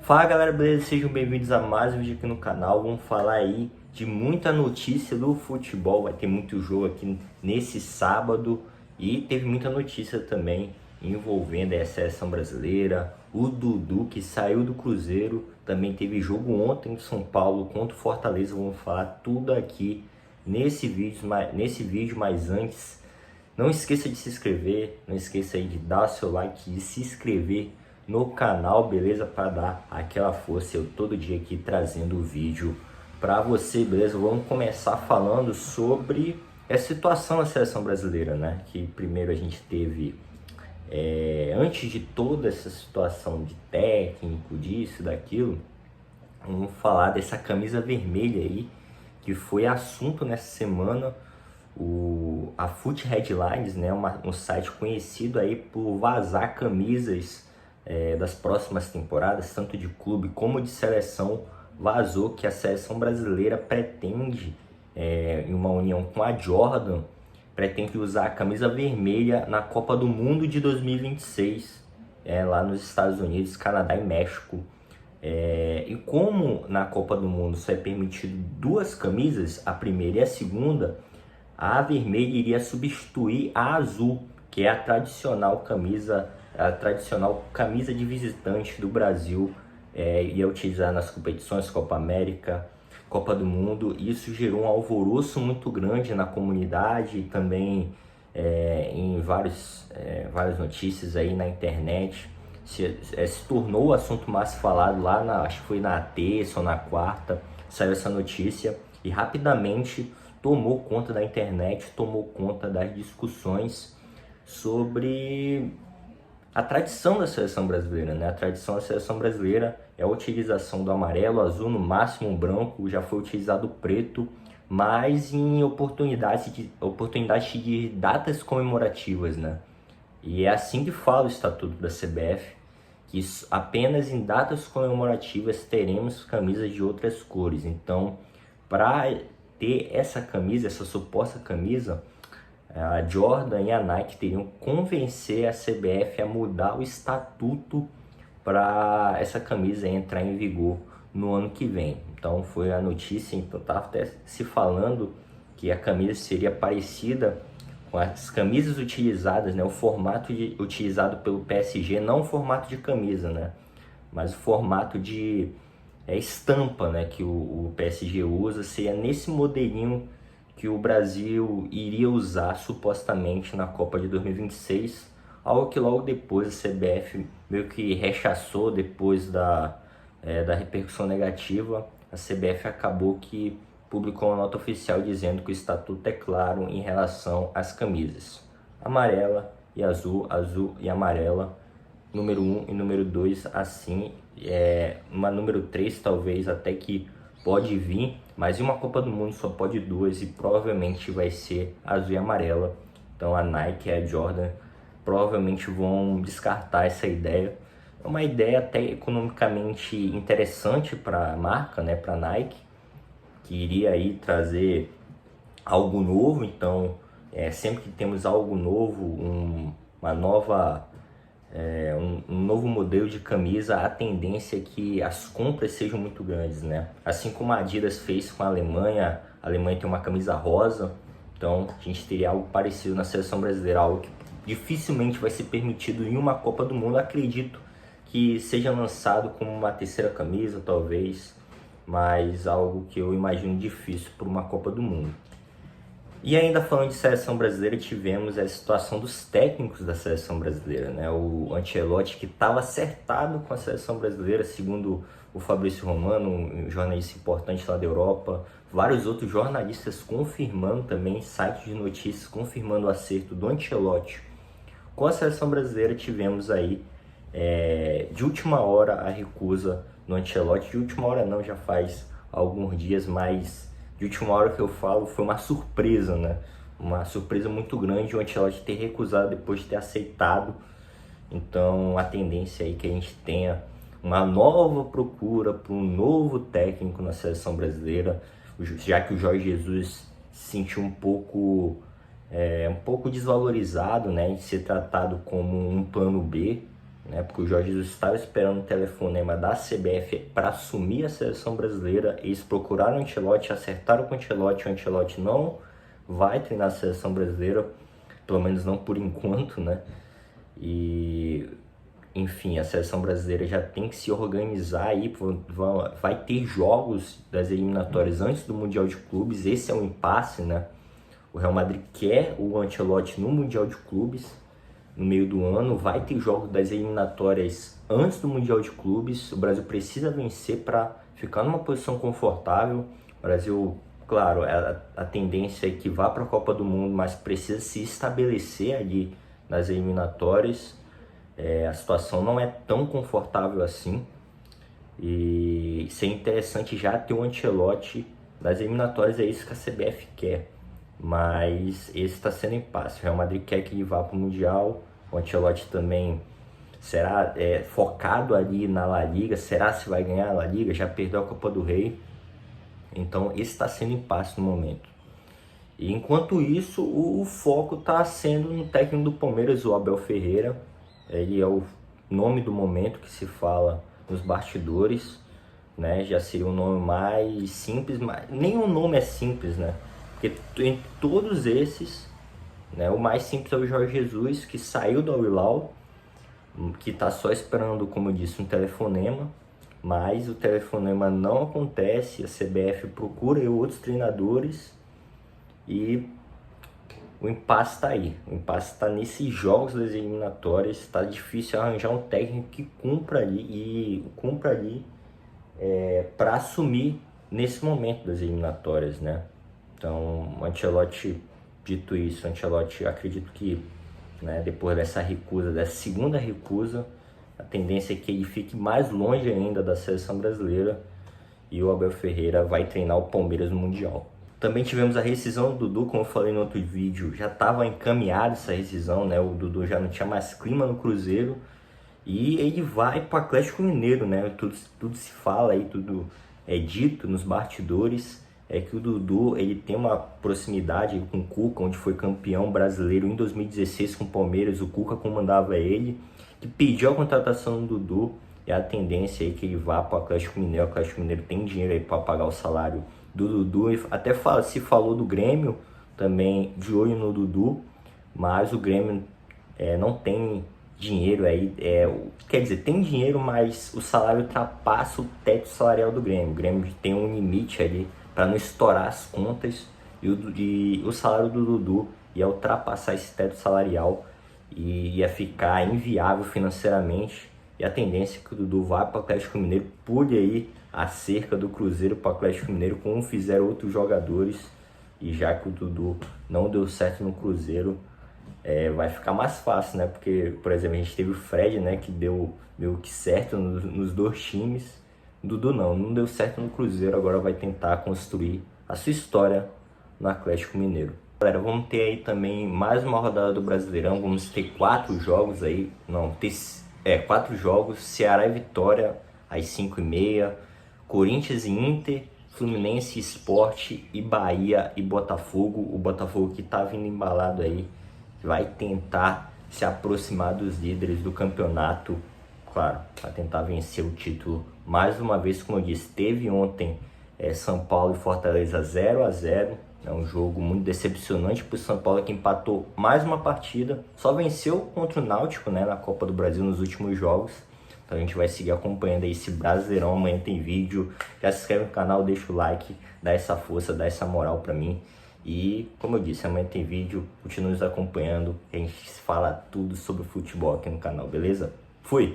Fala galera, beleza? Sejam bem-vindos a mais um vídeo aqui no canal. Vamos falar aí de muita notícia do futebol. Vai ter muito jogo aqui nesse sábado e teve muita notícia também envolvendo a seleção brasileira. O Dudu, que saiu do Cruzeiro, também teve jogo ontem em São Paulo contra o Fortaleza. Vamos falar tudo aqui nesse vídeo, mas antes, não esqueça de se inscrever, não esqueça aí de dar o seu like, de se inscrever no canal, beleza? Para dar aquela força, eu todo dia aqui trazendo o vídeo para você, beleza? Vamos começar falando sobre a situação da seleção brasileira, né? Que primeiro a gente teve, antes de toda essa situação de técnico, disso, daquilo, vamos falar dessa camisa vermelha aí, que foi assunto nessa semana. A Foot Headlines, né? Um site conhecido aí por vazar camisas das próximas temporadas, tanto de clube como de seleção, vazou que a seleção brasileira pretende, em uma união com a Jordan, pretende usar a camisa vermelha na Copa do Mundo de 2026, lá nos Estados Unidos, Canadá e México. E como na Copa do Mundo só é permitido duas camisas, a primeira e a segunda, a vermelha iria substituir a azul, que é a tradicional camisa de visitante do Brasil, ia utilizar nas competições Copa América, Copa do Mundo. Isso gerou um alvoroço muito grande na comunidade e também em várias notícias aí na internet. Se tornou o assunto mais falado lá, acho que foi na terça ou na quarta, saiu essa notícia e rapidamente tomou conta da internet, tomou conta das discussões sobre a tradição da seleção brasileira, né? A tradição da seleção brasileira é a utilização do amarelo, azul, no máximo branco, já foi utilizado o preto, mas em oportunidades de datas comemorativas, né? E é assim que fala o estatuto da CBF, que apenas em datas comemorativas teremos camisas de outras cores. Então, para ter essa camisa, essa suposta camisa, a Jordan e a Nike teriam que convencer a CBF a mudar o estatuto para essa camisa entrar em vigor no ano que vem. Então foi a notícia, então estava até se falando que a camisa seria parecida com as camisas utilizadas, né? O formato utilizado pelo PSG, não o formato de camisa, né? Mas o formato de estampa, né? Que o PSG usa, seria nesse modelinho que o Brasil iria usar supostamente na Copa de 2026, algo que logo depois a CBF meio que rechaçou depois da repercussão negativa. A CBF acabou que publicou uma nota oficial dizendo que o estatuto é claro em relação às camisas amarela e azul, azul e amarela, número 1 e número 2, assim, uma número 3 talvez até que pode vir, mas em uma Copa do Mundo só pode duas e provavelmente vai ser azul e amarela. Então a Nike e a Jordan provavelmente vão descartar essa ideia. É uma ideia até economicamente interessante para a marca, né, para a Nike, que iria aí trazer algo novo. Então sempre que temos algo novo, um novo modelo de camisa, a tendência é que as compras sejam muito grandes, né? Assim como a Adidas fez com a Alemanha tem uma camisa rosa, então a gente teria algo parecido na seleção brasileira, algo que dificilmente vai ser permitido em uma Copa do Mundo. Acredito que seja lançado como uma terceira camisa, talvez, mas algo que eu imagino difícil para uma Copa do Mundo. E ainda falando de seleção brasileira, tivemos a situação dos técnicos da seleção brasileira, né? O Ancelotti, que estava acertado com a seleção brasileira, segundo o Fabrício Romano, um jornalista importante lá da Europa, vários outros jornalistas confirmando também, sites de notícias confirmando o acerto do Ancelotti com a seleção brasileira. Tivemos aí, de última hora, a recusa do Ancelotti. De última hora não, já faz alguns dias, mas de última hora que eu falo, foi uma surpresa, né? Uma surpresa muito grande o Ancelotti ter recusado depois de ter aceitado. Então a tendência aí que a gente tenha uma nova procura por um novo técnico na seleção brasileira, já que o Jorge Jesus se sentiu um pouco desvalorizado, né? De ser tratado como um plano B, né? Porque o Jorge Jesus estava esperando o telefonema da CBF para assumir a seleção brasileira. Eles procuraram o Ancelotti, acertaram com o Ancelotti não vai treinar a seleção brasileira, pelo menos não por enquanto, né? E enfim, a seleção brasileira já tem que se organizar aí, vai ter jogos das eliminatórias antes do Mundial de Clubes. Esse é um impasse, né? O Real Madrid quer o Ancelotti no Mundial de Clubes, no meio do ano, vai ter jogos das eliminatórias antes do Mundial de Clubes. O Brasil precisa vencer para ficar numa posição confortável. O Brasil, claro, a tendência é que vá para a Copa do Mundo, mas precisa se estabelecer ali nas eliminatórias. A situação não é tão confortável assim, e seria interessante já ter o Ancelotti das eliminatórias. É isso que a CBF quer, mas esse está sendo impasse. O Real Madrid quer que ele vá para o Mundial, o Ancelotti também será focado ali na La Liga. Será se vai ganhar a La Liga? Já perdeu a Copa do Rei, então esse está sendo impasse no momento. E enquanto isso, o foco está sendo no técnico do Palmeiras, o Abel Ferreira. Ele é o nome do momento que se fala nos bastidores, né? Já seria um nome mais simples, mas nenhum nome é simples, né? Porque entre todos esses, né, o mais simples é o Jorge Jesus, que saiu do Al Hilal, que está só esperando, como eu disse, um telefonema, mas o telefonema não acontece. A CBF procura outros treinadores e o impasse está aí. O impasse está nesses jogos das eliminatórias. Está difícil arranjar um técnico que cumpra ali para assumir nesse momento das eliminatórias, né? Então, o Ancelotti, dito isso, o Ancelotti, acredito que, né, depois dessa recusa, dessa segunda recusa, a tendência é que ele fique mais longe ainda da seleção brasileira, e o Abel Ferreira vai treinar o Palmeiras no Mundial. Também tivemos a rescisão do Dudu, como eu falei no outro vídeo, já estava encaminhada essa rescisão, né? O Dudu já não tinha mais clima no Cruzeiro e ele vai para o Atlético Mineiro, né? Tudo se fala aí, tudo é dito nos bastidores, é que o Dudu ele tem uma proximidade com o Cuca, onde foi campeão brasileiro em 2016 com o Palmeiras. O Cuca comandava ele, que pediu a contratação do Dudu, e a tendência aí que ele vá para o Atlético Mineiro. O Atlético Mineiro tem dinheiro aí para pagar o salário do Dudu. Até se falou do Grêmio também, de olho no Dudu, mas o Grêmio não tem dinheiro aí, quer dizer, tem dinheiro, mas o salário ultrapassa o teto salarial do Grêmio. O Grêmio tem um limite ali para não estourar as contas, e o salário do Dudu ia ultrapassar esse teto salarial e ia ficar inviável financeiramente. E a tendência é que o Dudu vá para o Atlético Mineiro, pule aí a cerca do Cruzeiro para o Atlético Mineiro, como fizeram outros jogadores. E já que o Dudu não deu certo no Cruzeiro, vai ficar mais fácil, né? Porque, por exemplo, a gente teve o Fred, né, que deu meio que certo nos dois times. O Dudu não deu certo no Cruzeiro, agora vai tentar construir a sua história no Atlético Mineiro. Galera, vamos ter aí também mais uma rodada do Brasileirão. Vamos ter 4 jogos aí, 4 jogos: Ceará e Vitória às 5h30, Corinthians e Inter, Fluminense e Sport, e Bahia e Botafogo. O Botafogo, que tá vindo embalado aí, vai tentar se aproximar dos líderes do campeonato, claro, para tentar vencer o título mais uma vez. Como eu disse, teve ontem São Paulo e Fortaleza 0-0. É um jogo muito decepcionante para o São Paulo, que empatou mais uma partida, só venceu contra o Náutico, né, na Copa do Brasil nos últimos jogos. Então a gente vai seguir acompanhando aí esse Brasileirão. Amanhã tem vídeo. Já se inscreve no canal, deixa o like, dá essa força, dá essa moral para mim. E, como eu disse, amanhã tem vídeo. Continue nos acompanhando. A gente fala tudo sobre futebol aqui no canal, beleza? Fui!